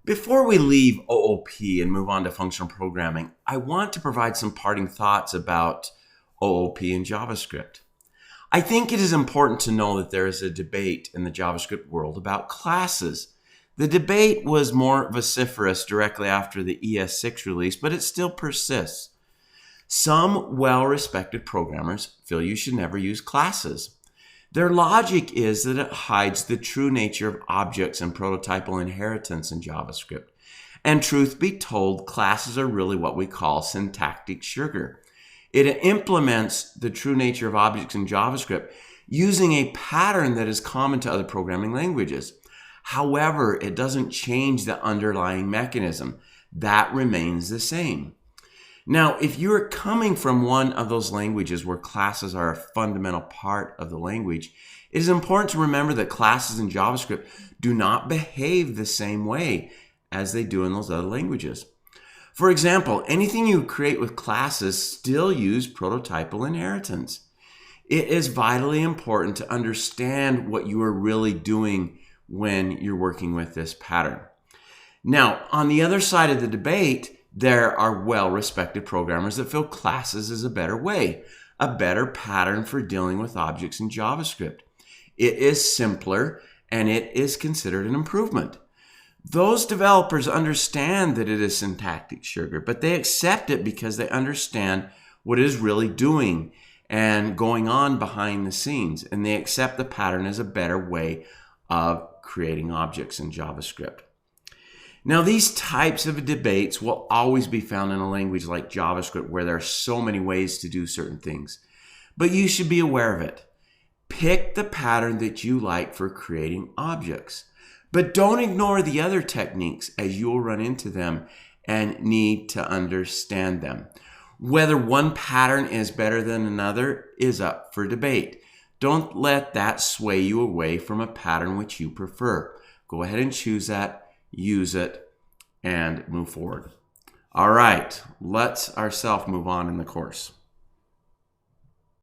Before we leave OOP and move on to functional programming, I want to provide some parting thoughts about OOP and JavaScript. I think it is important to know that there is a debate in the JavaScript world about classes. The debate was more vociferous directly after the ES6 release, but it still persists. Some well-respected programmers feel you should never use classes. Their logic is that it hides the true nature of objects and prototypal inheritance in JavaScript. And truth be told, classes are really what we call syntactic sugar. It implements the true nature of objects in JavaScript using a pattern that is common to other programming languages. However, it doesn't change the underlying mechanism. That remains the same. Now, if you're coming from one of those languages where classes are a fundamental part of the language, it is important to remember that classes in JavaScript do not behave the same way as they do in those other languages. For example, anything you create with classes still use prototypal inheritance. It is vitally important to understand what you are really doing when you're working with this pattern. Now, on the other side of the debate, there are well-respected programmers that feel classes is a better way, a better pattern for dealing with objects in JavaScript. It is simpler and it is considered an improvement. Those developers understand that it is syntactic sugar, but they accept it because they understand what it is really doing and going on behind the scenes, and they accept the pattern as a better way of creating objects in JavaScript. Now, these types of debates will always be found in a language like JavaScript where there are so many ways to do certain things. But you should be aware of it. Pick the pattern that you like for creating objects. But don't ignore the other techniques as you'll run into them and need to understand them. Whether one pattern is better than another is up for debate. Don't let that sway you away from a pattern which you prefer. Go ahead and choose that. Use it, and move forward. All right, let's ourselves move on in the course.